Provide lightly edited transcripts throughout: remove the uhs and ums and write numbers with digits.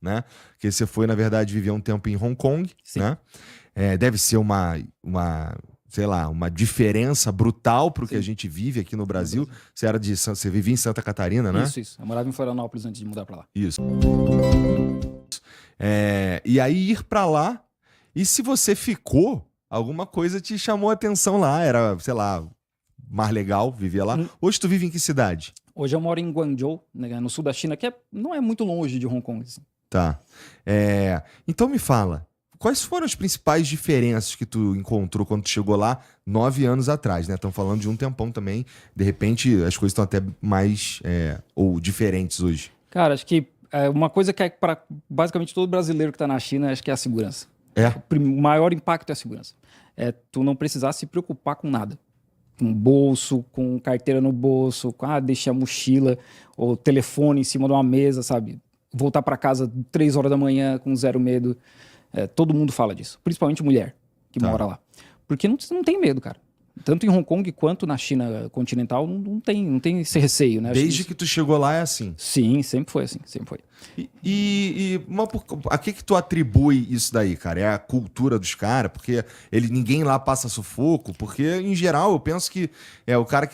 né? Porque você foi, na verdade, viver um tempo em Hong Kong, Sim. né? Deve ser sei lá, uma diferença brutal pro que Sim. a gente vive aqui no Brasil. Você vivia em Santa Catarina, né? Isso. Eu morava em Florianópolis antes de mudar pra lá. Isso. E aí ir pra lá, e se você ficou, alguma coisa te chamou a atenção lá, era, sei lá, mais legal viver lá. Hoje tu vive em que cidade? Hoje eu moro em Guangzhou, né, no sul da China, que não é muito longe de Hong Kong. Assim. Tá. Então me fala, quais foram as principais diferenças que tu encontrou quando tu chegou lá 9 anos atrás, né? Estamos falando de um tempão também. De repente, as coisas estão até mais ou diferentes hoje. Cara, acho que uma coisa que é para basicamente todo brasileiro que está na China, acho que é a segurança. O maior impacto é a segurança. É tu não precisar se preocupar com nada. Com bolso, com carteira no bolso, com deixei a mochila ou telefone em cima de uma mesa, sabe? Voltar para casa 3 horas da manhã com zero medo. Todo mundo fala disso, principalmente mulher que mora lá. Porque não tem medo, cara. Tanto em Hong Kong quanto na China continental não tem esse receio, né? Desde que tu chegou lá é assim? Sim, sempre foi assim, sempre foi. Mas a que tu atribui isso daí, cara? É a cultura dos caras? Porque ninguém lá passa sufoco? Porque, em geral, eu penso que o cara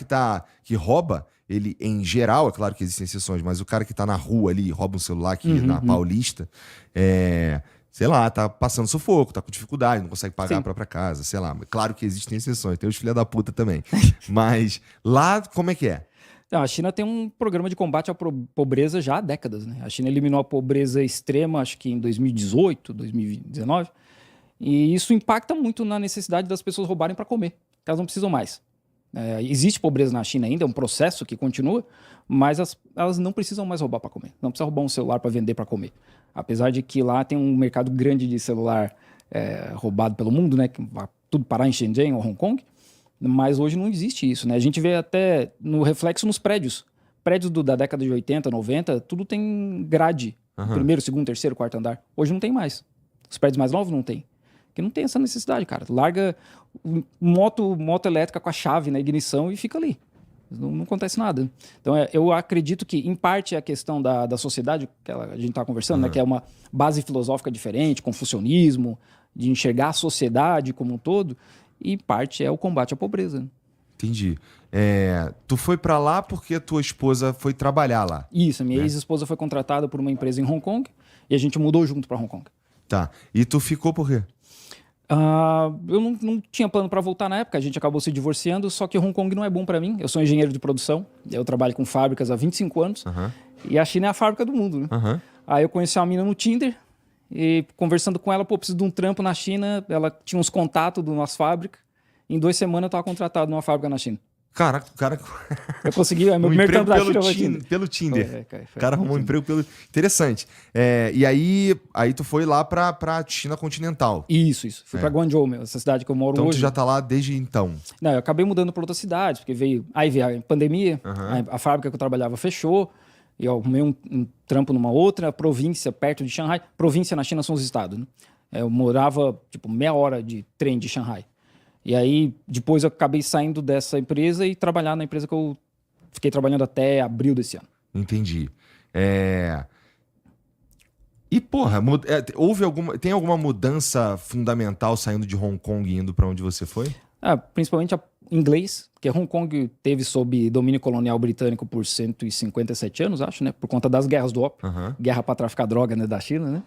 que rouba, ele, em geral, é claro que existem exceções, mas o cara que tá na rua ali, rouba um celular aqui na Paulista, sei lá, tá passando sufoco, tá com dificuldade, não consegue pagar a própria casa, sei lá. Claro que existem exceções, tem os filha da puta também. Mas lá, como é que é? Não, a China tem um programa de combate à pobreza já há décadas, né? A China eliminou a pobreza extrema, acho que em 2018, 2019, e isso impacta muito na necessidade das pessoas roubarem para comer, porque elas não precisam mais. Existe pobreza na China ainda, é um processo que continua, mas elas não precisam mais roubar para comer. Não precisa roubar um celular para vender para comer. Apesar de que lá tem um mercado grande de celular roubado pelo mundo, né? Que vai tudo parar em Shenzhen ou Hong Kong. Mas hoje não existe isso, né? A gente vê até no reflexo nos prédios. Prédios da década de 80, 90, tudo tem grade. Primeiro, segundo, terceiro, quarto andar. Hoje não tem mais. Os prédios mais novos não tem. Porque não tem essa necessidade, cara. Larga moto elétrica com a chave na ignição e fica ali. Não acontece nada. Então, eu acredito que, em parte, é a questão da sociedade, que a gente está conversando, né, que é uma base filosófica diferente, confucionismo, de enxergar a sociedade como um todo, e, em parte, é o combate à pobreza. Entendi. Tu foi para lá porque a tua esposa foi trabalhar lá? Isso, a minha ex-esposa foi contratada por uma empresa em Hong Kong e a gente mudou junto para Hong Kong. Tá. E tu ficou por quê? Eu não tinha plano para voltar na época, a gente acabou se divorciando, só que Hong Kong não é bom para mim. Eu sou engenheiro de produção, eu trabalho com fábricas há 25 anos e a China é a fábrica do mundo, né? Aí eu conheci uma mina no Tinder e conversando com ela, preciso de um trampo na China, ela tinha uns contatos de umas fábricas, em 2 semanas eu estava contratado numa fábrica na China. Caraca, o cara... Eu consegui, meu primeiro trampo da China foi pelo Tinder. Foi o cara arrumou um emprego pelo... Interessante. E aí tu foi lá pra China continental. Isso. Fui pra Guangzhou, essa cidade que eu moro hoje. Então tu já tá lá desde então? Não, eu acabei mudando pra outra cidade, porque veio a pandemia, a fábrica que eu trabalhava fechou, e eu arrumei um trampo numa outra província, perto de Shanghai. Província na China são os estados, né? Eu morava, meia hora de trem de Shanghai. E aí, depois eu acabei saindo dessa empresa e trabalhar na empresa que eu fiquei trabalhando até abril desse ano. Entendi. E, porra, tem alguma mudança fundamental saindo de Hong Kong e indo para onde você foi? Principalmente inglês, porque Hong Kong teve sob domínio colonial britânico por 157 anos, acho, né? Por conta das guerras do ópio. Guerra para traficar droga, né, da China, né?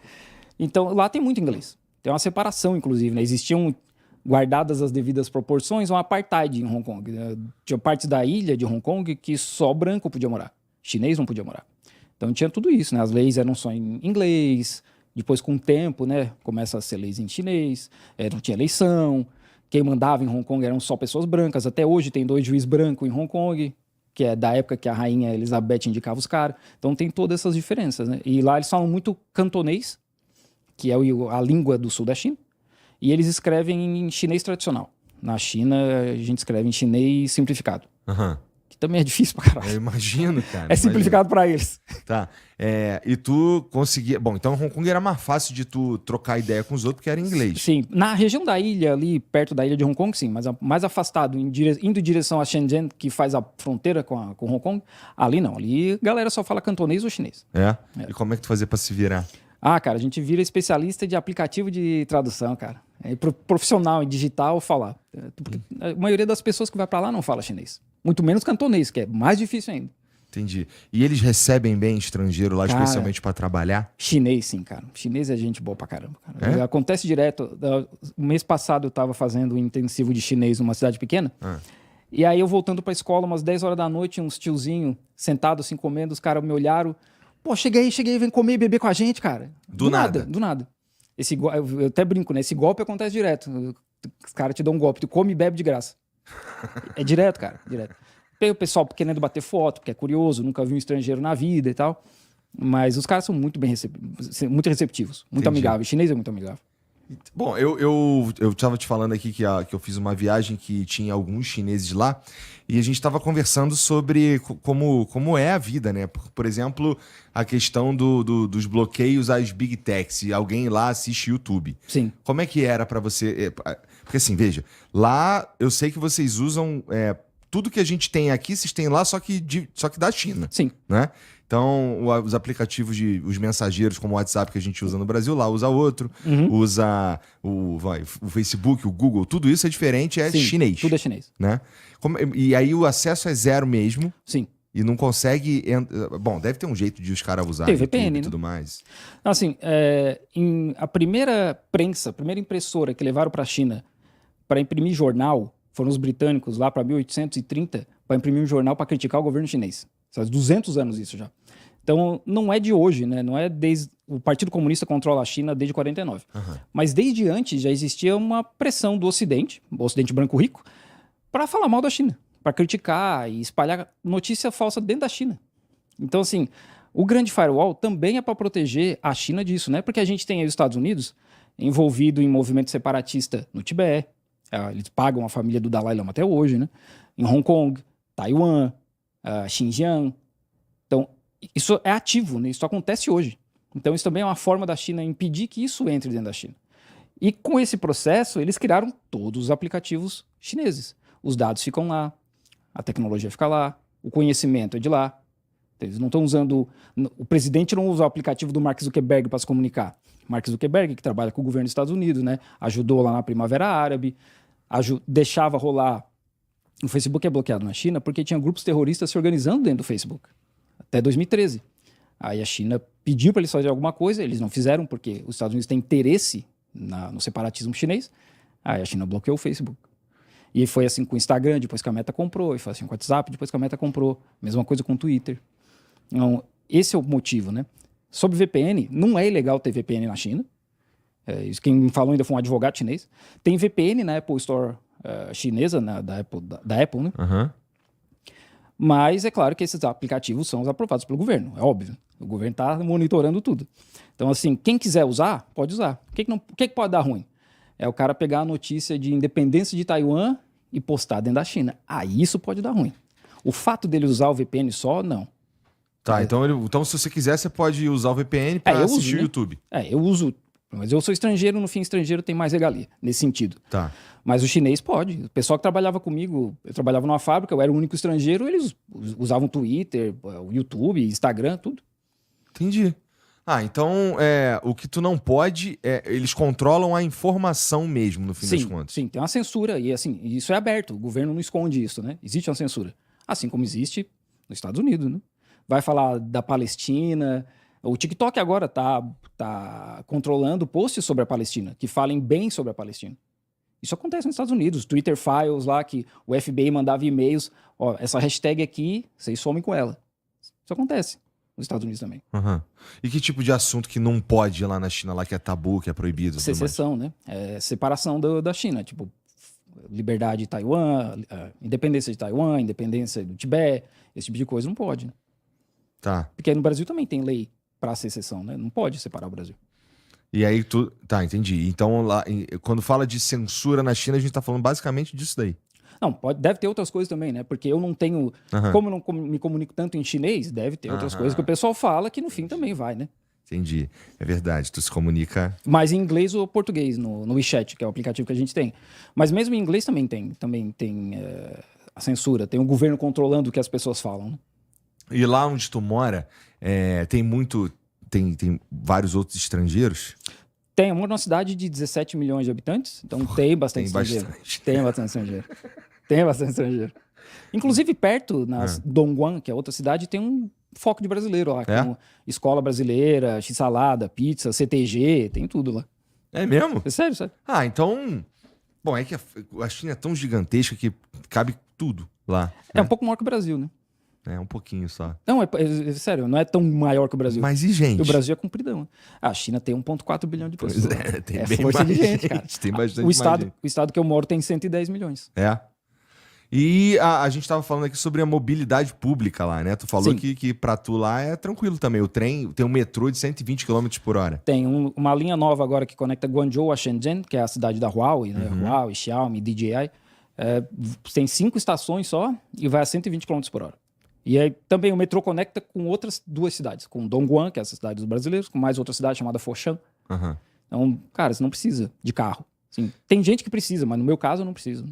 Então, lá tem muito inglês. Tem uma separação, inclusive, né? Existiam, guardadas as devidas proporções, um apartheid em Hong Kong. Tinha partes da ilha de Hong Kong que só branco podia morar. Chinês não podia morar. Então tinha tudo isso, né? As leis eram só em inglês, depois com o tempo, né, começa a ser leis em chinês, não tinha eleição, quem mandava em Hong Kong eram só pessoas brancas, até hoje tem 2 juízes brancos em Hong Kong, que é da época que a rainha Elizabeth indicava os caras, então tem todas essas diferenças, né? E lá eles falam muito cantonês, que é a língua do sul da China, e eles escrevem em chinês tradicional. Na China, a gente escreve em chinês simplificado. Que também é difícil pra caralho. Eu imagino, cara. É simplificado pra eles. Tá. E tu conseguia... Bom, então Hong Kong era mais fácil de tu trocar ideia com os outros, porque era inglês. Sim. Na região da ilha, ali perto da ilha de Hong Kong, sim. Mas mais afastado, indo em direção a Shenzhen, que faz a fronteira com Hong Kong, ali não. Ali a galera só fala cantonês ou chinês. E como é que tu fazia pra se virar? Ah, cara, a gente vira especialista de aplicativo de tradução, cara. É profissional em digital falar. Porque a maioria das pessoas que vai pra lá não fala chinês. Muito menos cantonês, que é mais difícil ainda. Entendi. E eles recebem bem estrangeiro lá, Cara, especialmente para trabalhar? Chinês, sim, cara. Chinês é gente boa pra caramba, cara. É? Acontece direto. O mês passado eu tava fazendo um intensivo de chinês numa cidade pequena. Ah. E aí eu voltando pra escola, umas 10 horas da noite, uns tiozinhos sentados assim comendo, os caras me olharam. Pô, cheguei, vem comer e beber com a gente, cara. Do nada. Do nada. Eu até brinco, né? Esse golpe acontece direto. Os caras te dão um golpe, tu come e bebe de graça. É direto, cara, direto. O pessoal querendo bater foto, porque é curioso, nunca viu um estrangeiro na vida e tal. Mas os caras são muito bem muito receptivos, muito Entendi. amigáveis. O chinês é muito amigável. Bom, eu tava te falando aqui que eu fiz uma viagem que tinha alguns chineses lá e a gente tava conversando sobre como é a vida, né? Por exemplo, a questão dos bloqueios às big techs. E alguém lá assiste YouTube. Sim. Como é que era pra você... Porque assim, veja, lá eu sei que vocês usam tudo que a gente tem aqui, vocês têm lá, só que da China. Sim. Né? Então, os aplicativos os mensageiros, como o WhatsApp que a gente usa no Brasil, lá usa outro, usa o Facebook, o Google, tudo isso é diferente, Sim, chinês. tudo é chinês. Né? E aí o acesso é zero mesmo. Sim. E não consegue. Bom, deve ter um jeito de os caras usarem Tem VPN, e né? tudo mais. Assim, a primeira prensa, a primeira impressora que levaram para a China para imprimir jornal foram os britânicos lá para 1830 para imprimir um jornal para criticar o governo chinês. Faz 200 anos isso já. Então, não é de hoje, né? Não é desde... O Partido Comunista controla a China desde 49. Mas desde antes já existia uma pressão do Ocidente, o Ocidente branco rico, para falar mal da China, para criticar e espalhar notícia falsa dentro da China. Então, assim, o Grande Firewall também é para proteger a China disso, né? Porque a gente tem aí os Estados Unidos envolvido em movimento separatista no Tibete. Eles pagam a família do Dalai Lama até hoje, né? Em Hong Kong, Taiwan, Xinjiang. Então, isso é ativo, né? Isso acontece hoje. Então, isso também é uma forma da China impedir que isso entre dentro da China. E com esse processo, eles criaram todos os aplicativos chineses. Os dados ficam lá, a tecnologia fica lá, o conhecimento é de lá. Eles não estão usando... O presidente não usa o aplicativo do Mark Zuckerberg para se comunicar. Mark Zuckerberg, que trabalha com o governo dos Estados Unidos, né? Ajudou lá na Primavera Árabe, deixava rolar... O Facebook é bloqueado na China porque tinha grupos terroristas se organizando dentro do Facebook. Até 2013. Aí a China pediu para eles fazerem alguma coisa, eles não fizeram porque os Estados Unidos têm interesse no separatismo chinês. Aí a China bloqueou o Facebook. E foi assim com o Instagram, depois que a Meta comprou, e foi assim com o WhatsApp, depois que a Meta comprou. Mesma coisa com o Twitter. Então, esse é o motivo, né? Sobre VPN, não é ilegal ter VPN na China. Isso quem me falou ainda foi um advogado chinês. Tem VPN na Apple Store chinesa, da Apple, né? Uhum. Mas é claro que esses aplicativos são aprovados pelo governo, é óbvio. O governo está monitorando tudo. Então, assim, quem quiser usar, pode usar. O que pode dar ruim? É o cara pegar a notícia de independência de Taiwan e postar dentro da China. Aí isso pode dar ruim. O fato dele usar o VPN só, não. Tá, então se você quiser, você pode usar o VPN para assistir o né? YouTube. Eu uso. Mas eu sou estrangeiro, no fim, estrangeiro tem mais regalia, nesse sentido. Tá. Mas o chinês pode. O pessoal que trabalhava comigo, eu trabalhava numa fábrica, eu era o único estrangeiro, eles usavam Twitter, o YouTube, Instagram, tudo. Entendi. Então o que tu não pode, eles controlam a informação mesmo, no fim das contas. Sim, tem uma censura, e assim, isso é aberto, o governo não esconde isso, né? Existe uma censura. Assim como existe nos Estados Unidos, né? Vai falar da Palestina... O TikTok agora tá controlando posts sobre a Palestina, que falem bem sobre a Palestina. Isso acontece nos Estados Unidos. Twitter Files lá, que o FBI mandava e-mails. Ó, essa hashtag aqui, vocês somem com ela. Isso acontece nos Estados Unidos também. Uhum. E que tipo de assunto que não pode ir lá na China, lá que é tabu, que é proibido? Secessão, né? Separação da China. Tipo, liberdade de Taiwan, independência de Taiwan, independência do Tibete. Esse tipo de coisa não pode, né? Tá. Porque no Brasil também tem lei para secessão, né? Não pode separar o Brasil. E aí Tá, entendi. Então, lá, quando fala de censura na China, a gente tá falando basicamente disso daí. Não, deve ter outras coisas também, né? Porque eu não tenho... Como eu não me comunico tanto em chinês, deve ter outras coisas que o pessoal fala que no fim também vai, né? Entendi. É verdade, tu se comunica... Mas em inglês ou português, no WeChat, que é o aplicativo que a gente tem. Mas mesmo em inglês também tem a censura, tem o governo controlando o que as pessoas falam, né? E lá onde tu mora, tem tem vários outros estrangeiros? Tem uma cidade de 17 milhões de habitantes, então tem bastante estrangeiro. Tem bastante estrangeiro. Tem bastante estrangeiro. Inclusive, perto, na Dongguan, que é outra cidade, tem um foco de brasileiro lá. Com escola brasileira, x-salada, pizza, CTG, tem tudo lá. É mesmo? É sério, sério. Ah, então... Bom, é que a China é tão gigantesca que cabe tudo lá. É um pouco maior que o Brasil, né? É um pouquinho só. Não, é sério, não é tão maior que o Brasil. Mas e gente? E o Brasil é compridão. A China tem 1,4 bilhão de pessoas. Pois é, tem é bem força mais de gente, cara. Tem bastante O estado, mais gente. o estado que eu moro tem 110 milhões. É. E a gente tava falando aqui sobre a mobilidade pública lá, né? Tu falou que pra tu lá é tranquilo também. O trem tem um metrô de 120 km por hora. Tem uma linha nova agora que conecta Guangzhou a Shenzhen, que é a cidade da Huawei, né? Huawei, Xiaomi, DJI. Tem 5 estações só e vai a 120 km por hora. E aí também o metrô conecta com outras 2 cidades, com Dongguan, que é essa cidade dos brasileiros, com mais outra cidade chamada Foshan. Então, cara, você não precisa de carro. Assim, tem gente que precisa, mas no meu caso eu não preciso.